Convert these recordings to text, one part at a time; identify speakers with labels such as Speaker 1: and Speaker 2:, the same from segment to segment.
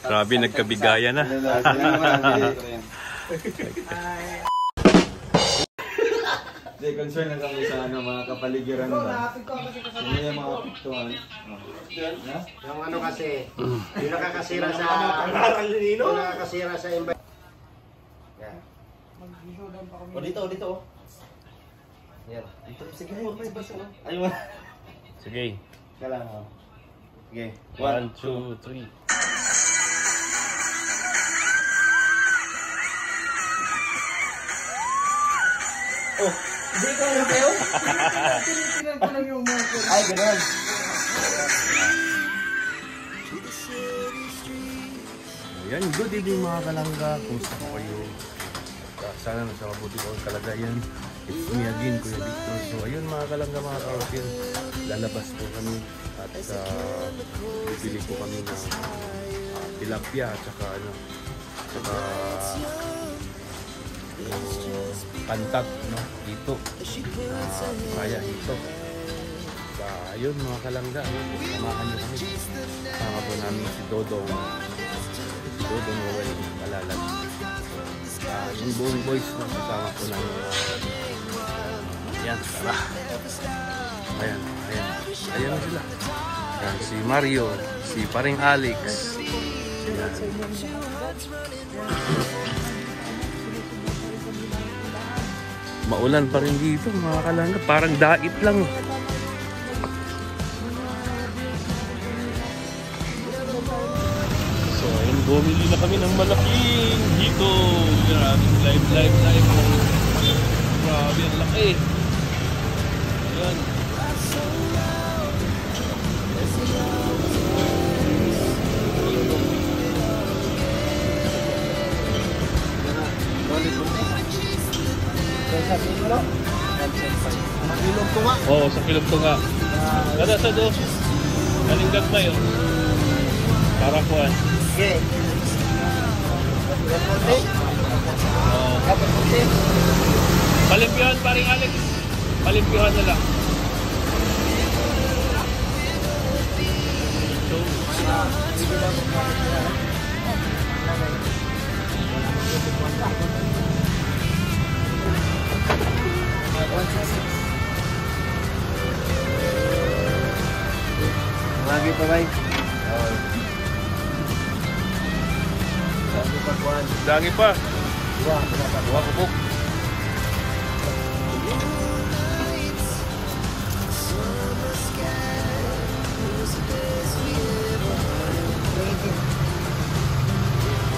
Speaker 1: Grabe, nagkabigayan na.
Speaker 2: Hindi, concern lang kami sa mga kapaligiran nila. Hindi yung mga piktuhan.
Speaker 3: Yung ano kasi, yung nakakasira sa... Yung nakakasira sa environment. Yan.
Speaker 2: O dito. Yan. Dito, sige, ayun.
Speaker 1: Sige.
Speaker 2: Kailangan. Sige.
Speaker 1: 1, 2, 3.
Speaker 2: Oh, hindi ka lang kayo? Tinitingnan ko lang yung mga. Ay, ganun.
Speaker 1: Ayan, good evening mga kalangga. Kumusta po kayo? Sana nasa mabuti ko ang kalagayan. It's me again, Kuya Victor. So ayun mga kalangga, mga karotin, lalabas po kami at bibili po kami ng tilapia at saka pantat, no? Ito. Kaya ito. Ayun mga kalangga, samahan nyo kami. Sama po namin si Dodong. Si Dodong Roel Malalag. Yung buong boys na kasama po namin. Ayan, tara. Ayan na sila. Ayan, si Mario, si paring Alex. Ayan. Maulan pa rin dito mga kalangga, parang dait lang. So ayun, bumili na kami ng malaking dito. Grabe, live. Grabe, ang laki. Ayan.
Speaker 2: Kilong tunga.
Speaker 1: Oo, sa kilong tunga. Kada sa do. Kalinggat na yun. Para kuhan.
Speaker 3: Okay.
Speaker 1: Palimpyuhan pa rin, Alex. Palimpyuhan na lang.
Speaker 2: Lagi pa ba?
Speaker 1: Dagi pa. Dua kubok.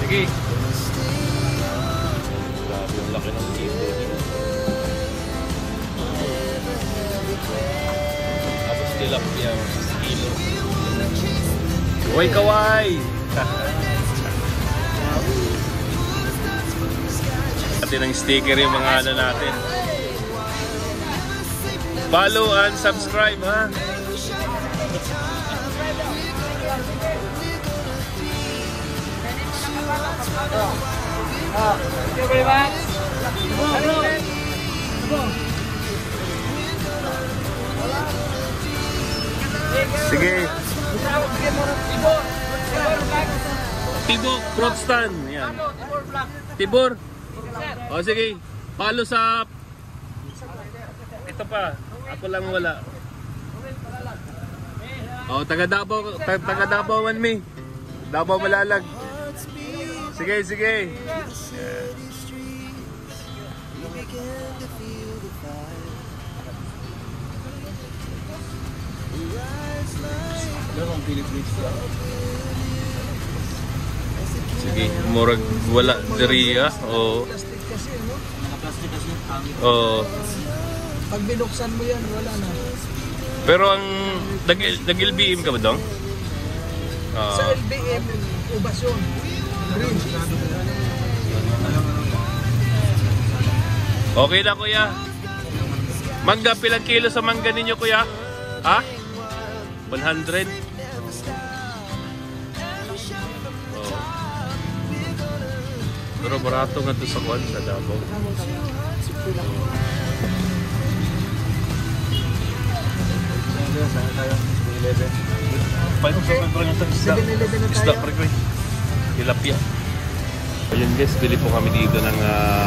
Speaker 1: Sige. Grabe ang laki ng dito. Tapos tilapia, kilo. Uy, kaway! Natin ang sticker yung mga ano natin. Follow and subscribe, ha?
Speaker 3: Thank you very much.
Speaker 1: Sige. Tibok, fruit stand. Yan. Tibor. O sige. Follow sa... Ito pa. Ako lang wala. O, taga Davao man me. Davao Malalag. Sige. Yeah. Sige, murag wala diri o
Speaker 2: Pag binuksan mo yan, wala na.
Speaker 1: pero ang nag-LBM ka ba dong?
Speaker 2: Sa LBM, ubas yun. Green.
Speaker 1: Okay na kuya. Mangga, pilang kilo sa mangga ninyo kuya? Ha? 100? Oh. Pero barato nga ito sa kwan sa Davao.
Speaker 2: Saan tayo? 11.
Speaker 1: Paano sa pagkakas ng isda? Isda pa rin. Tilapia. Ayun guys, bili po kami dito ng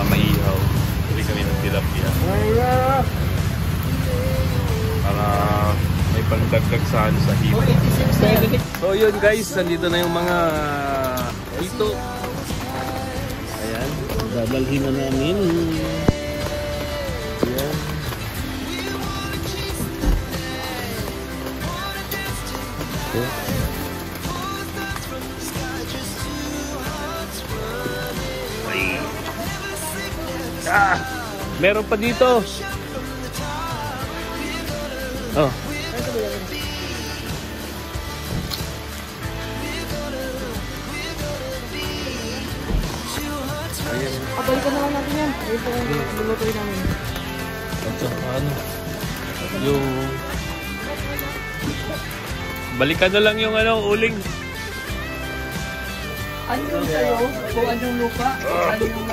Speaker 1: maihaw. Bili kami ng tilapia. Para may pangdagdag sa hito. So yun guys, nandito na yung mga hito. Ayan, dadalhin na namin. Ayan. Okay. Meron pa dito. Oh.
Speaker 4: Balikan na lang natin yan. Ayun po yung lulutuin namin.
Speaker 1: Ano? Yung... Balikan na lang yung uling.
Speaker 4: Ano yung sa'yo? Kung ano yung lupa? Ano yung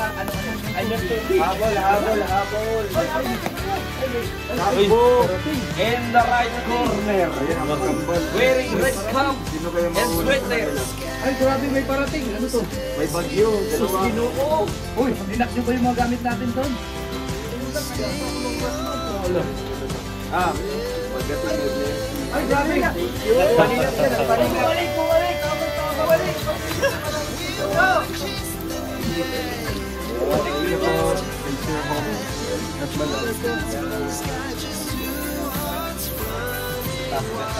Speaker 3: Habol.
Speaker 2: In the right corner. Wearing red cap
Speaker 3: Sino kayo
Speaker 2: and sweater.
Speaker 4: Ay, grabe, may parating. Ano to?
Speaker 3: May bagyo. Dalawa.
Speaker 4: Ginoo. Uy, dinak nyo ba yung mga gamit natin doon?
Speaker 3: Pagdating may blessing.
Speaker 4: Ay, grabe. Balik.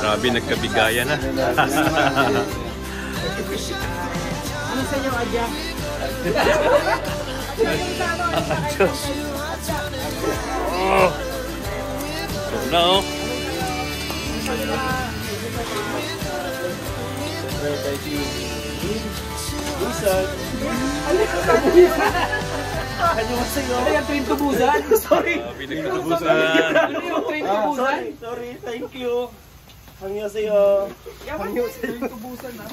Speaker 1: Grabe, nagkabigayan na.
Speaker 4: Ano sa inyo, Adya?
Speaker 1: Diyos. Oh. So na oh.
Speaker 4: Ano yung sa'yo? Ano yung train to Busan? Sorry.
Speaker 1: Pinagtubusan.
Speaker 4: Ano yung train to Busan?
Speaker 3: Sorry, thank you. Hangyo sa'yo.
Speaker 4: Train to Busan na.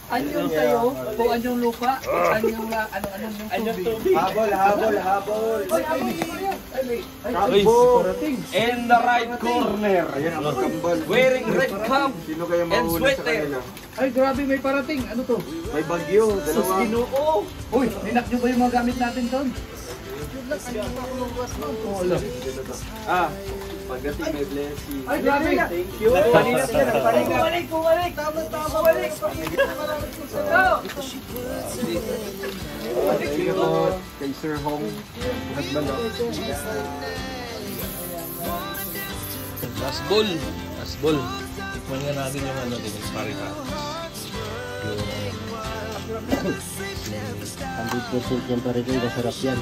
Speaker 4: Ano yung sa'yo? Kung ano yung lupa? Ano yung tubig?
Speaker 3: Habol.
Speaker 1: Uy,
Speaker 2: In the right corner.
Speaker 3: Ayan ang magkambal.
Speaker 2: Wearing red cap
Speaker 3: Sino kayo
Speaker 2: and
Speaker 3: mauna sa
Speaker 2: sweater.
Speaker 3: kanila?
Speaker 4: Ay, grabe, may parating. Ano to?
Speaker 3: May bagyo.
Speaker 4: Sus,
Speaker 3: Dalawa.
Speaker 4: Ginoo. Uy, dinak nyo ba yung mga gamit natin doon?
Speaker 3: Pagdating may blessing.
Speaker 4: Ay, grabe.
Speaker 3: Thank you.
Speaker 4: Bumalik. Tama, balik.
Speaker 3: Thank you kay Sir Hong. Nagbalo.
Speaker 1: last ball. Tikman nga natin yung din, paring
Speaker 3: Ang 100% yan pare kayo. Masarap yan.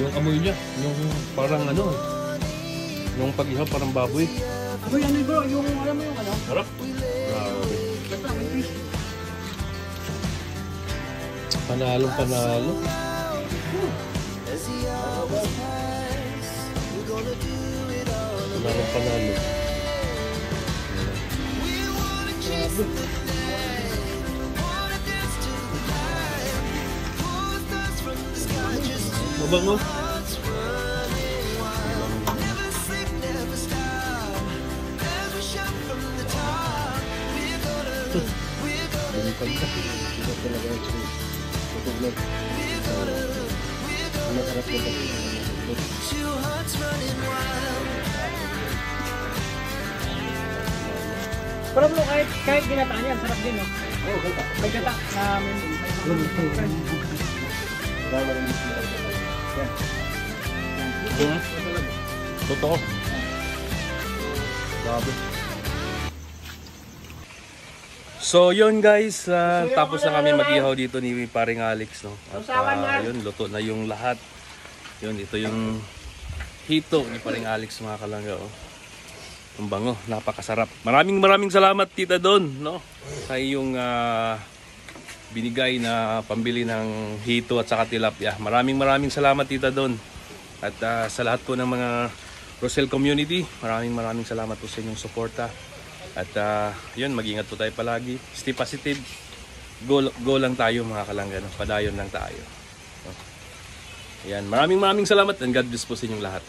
Speaker 1: Yung amoy niya, yung parang yung pag-ihaw parang baboy.
Speaker 4: Uy, ano bro? Yung alam mo yung ano?
Speaker 1: Harap. Grabe. Panalo. Panalo. Mabango.
Speaker 4: Pero bro, kahit ginataan yan, sarap din, no? Oo, may gata na may
Speaker 1: Totoo. Grabe. So yun guys, tapos na kami mag-ihaw dito ni paring Alex, no? At yun, luto na yung lahat. Yun, ito yung hito ni paring Alex, mga kalangga, oh. Ang bango, napakasarap. Maraming salamat Tita Don, no? Sa iyong binigay na pambili ng hito at saka tilapia. Maraming salamat Tita Don. At sa lahat po ng mga Rosel community, maraming salamat po sa inyong suporta. At yun, mag-ingat po tayo palagi. Stay positive. Go lang tayo mga kalangga. No? Padayon lang tayo. No? Ayan, maraming salamat and God bless po sa inyong lahat.